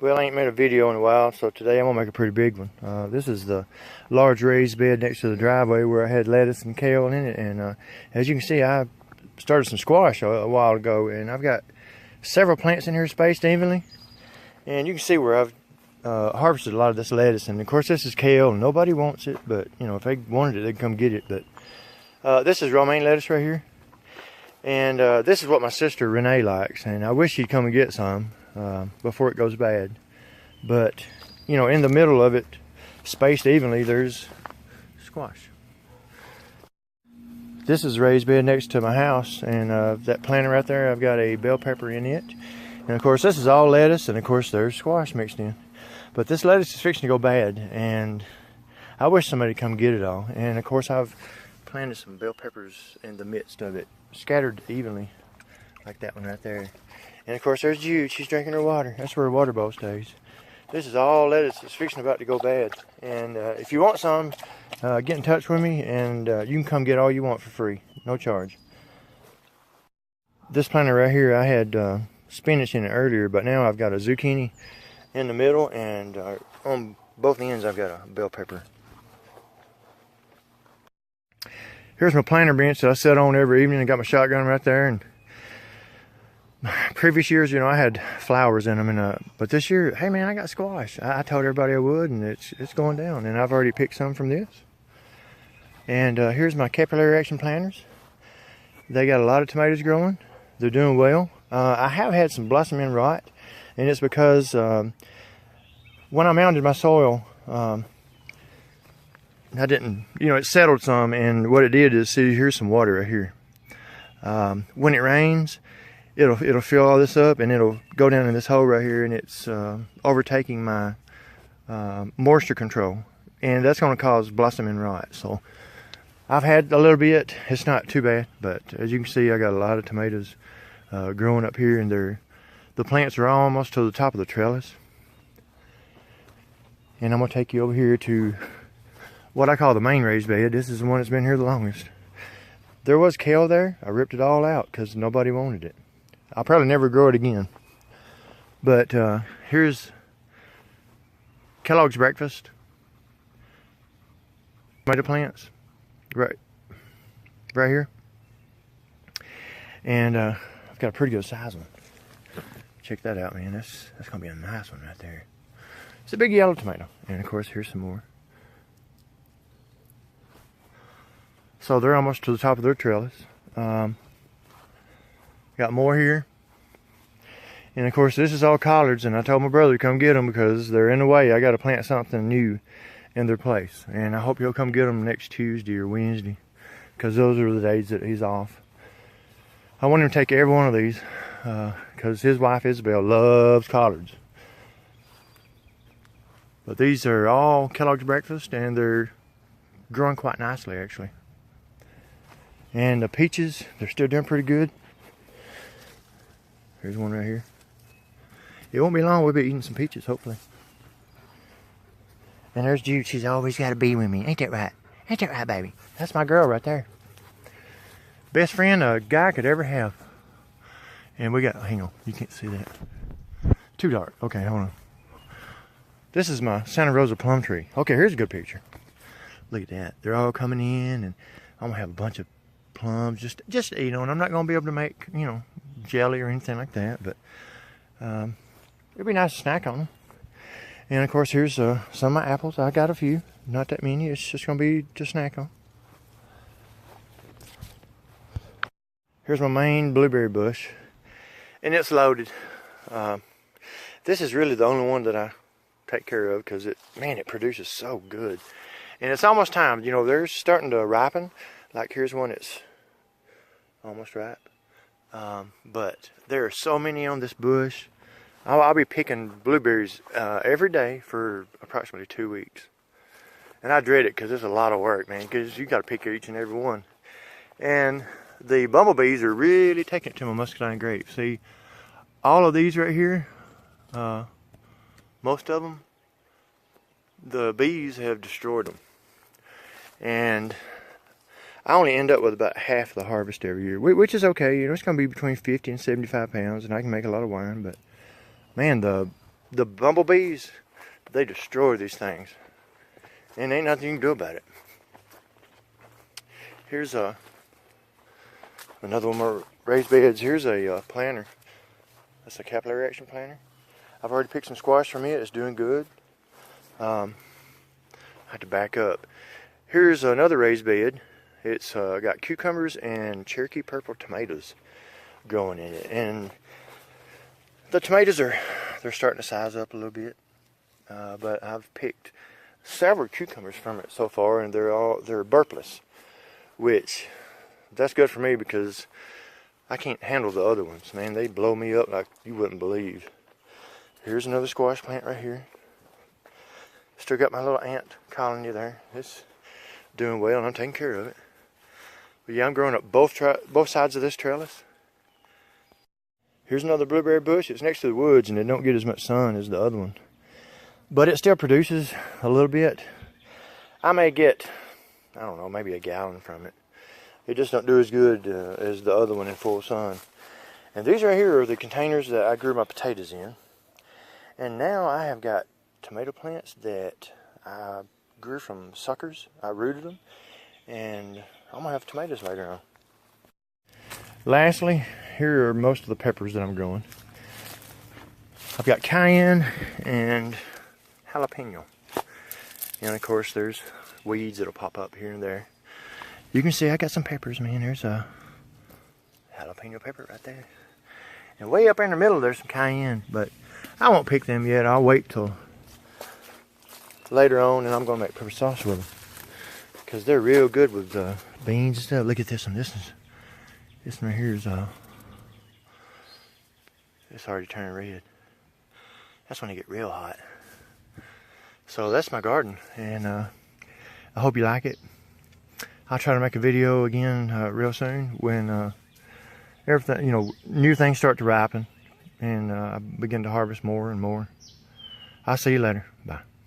Well, I ain't made a video in a while, so today I'm gonna make a pretty big one. This is the large raised bed next to the driveway where I had lettuce and kale in it, and as you can see, I started some squash a while ago, and I've got several plants in here spaced evenly, and you can see where I've harvested a lot of this lettuce. And of course, this is kale, and nobody wants it, but you know, if they wanted it, they'd come get it. But this is romaine lettuce right here, and this is what my sister Renee likes, and I wish she'd come and get some before it goes bad. But you know, in the middle of it, spaced evenly, there's squash. This is a raised bed next to my house, and that planter right there, I've got a bell pepper in it, and of course this is all lettuce, and of course there's squash mixed in. But this lettuce is fixing to go bad, and I wish somebody would come get it all. And of course I've planted some bell peppers in the midst of it, scattered evenly, like that one right there. And of course there's Jude, she's drinking her water. That's where her water bowl stays. This is all lettuce. It's fixing about to go bad. And if you want some, get in touch with me, and you can come get all you want for free, no charge. This planter right here, I had spinach in it earlier, but now I've got a zucchini in the middle, and on both ends I've got a bell pepper. Here's my planter bench that I sit on every evening. I got my shotgun right there, and previous years, you know, I had flowers in them, and but this year, hey man, I got squash. I told everybody I would, and it's going down, and I've already picked some from this. And here's my capillary action planters. They got a lot of tomatoes growing. They're doing well. I have had some blossoming rot, and it's because when I mounded my soil, I didn't, you know, it settled some, and what it did is, see, here's some water right here. When it rains, it'll fill all this up, and it'll go down in this hole right here, and it's overtaking my moisture control, and that's going to cause blossoming rot. So I've had a little bit. It's not too bad, but as you can see, I got a lot of tomatoes growing up here, and the plants are almost to the top of the trellis. And I'm going to take you over here to what I call the main raised bed. This is the one that's been here the longest. There was kale there. I ripped it all out because nobody wanted it. I'll probably never grow it again. But here's Kellogg's breakfast. Tomato plants. Right here. And I've got a pretty good size one. Check that out, man. That's going to be a nice one right there. It's a big yellow tomato. And of course, here's some more. So they're almost to the top of their trellis. Got more here. And of course, this is all collards, and I told my brother to come get them because they're in the way. I got to plant something new in their place. And I hope he'll come get them next Tuesday or Wednesday, because those are the days that he's off. I want him to take every one of these because his wife Isabel loves collards. But these are all Kellogg's breakfast, and they're growing quite nicely, actually. And the peaches, they're still doing pretty good. Here's one right here. It won't be long, we'll be eating some peaches, hopefully. And there's Jude, she's always got to be with me. Ain't that right? Ain't that right, baby? That's my girl right there. Best friend a guy could ever have. And we got, hang on, you can't see that. Too dark. Okay, hold on. This is my Santa Rosa plum tree. Okay, here's a good picture. Look at that. They're all coming in, and I'm going to have a bunch of plums just to eat on. I'm not going to be able to make, you know, jelly or anything like that, but it'd be nice to snack on them. And of course, here's some of my apples. I got a few, not that many. It's just going to be to snack on. Here's my main blueberry bush, and it's loaded. This is really the only one that I take care of because it produces so good. And it's almost time. You know, they're starting to ripen. Like here's one that's almost ripe. But there are so many on this bush. I'll be picking blueberries every day for approximately 2 weeks. And I dread it because it's a lot of work, man, because you got to pick each and every one. And the bumblebees are really taking it to my muscadine grape. See, all of these right here, most of them, the bees have destroyed them. And I only end up with about half of the harvest every year, which is okay. You know, it's going to be between 50 and 75 pounds, and I can make a lot of wine. But man, the the bumblebees, they destroy these things. And ain't nothing you can do about it. Here's another one of my raised beds. Here's a planter. That's a capillary action planter. I've already picked some squash from it. It's doing good. I have to back up. Here's another raised bed. It's got cucumbers and Cherokee purple tomatoes growing in it. And the tomatoes they're starting to size up a little bit. But I've picked several cucumbers from it so far, and they're burpless, which that's good for me because I can't handle the other ones, man. They blow me up like you wouldn't believe. Here's another squash plant right here. Still got my little ant colony there. It's doing well, and I'm taking care of it. But yeah, I'm growing up both sides of this trellis. Here's another blueberry bush. It's next to the woods, and it don't get as much sun as the other one. But it still produces a little bit. I may get, I don't know, maybe a gallon from it. It just don't do as good as the other one in full sun. And these right here are the containers that I grew my potatoes in. And now I have got tomato plants that I grew from suckers. I rooted them. And I'm going to have tomatoes later on. Lastly, here are most of the peppers that I'm growing. I've got cayenne and jalapeno. And of course there's weeds that'll pop up here and there. You can see I got some peppers, man. There's a jalapeno pepper right there. And way up in the middle there's some cayenne, but I won't pick them yet. I'll wait till later on, and I'm going to make pepper sauce with them. Because they're real good with beans and stuff. Look at this one. This one right here is it's already turning red. That's when they get real hot. So that's my garden, and I hope you like it. I'll try to make a video again real soon when everything, new things start to ripen and I begin to harvest more and more. I'll see you later. Bye.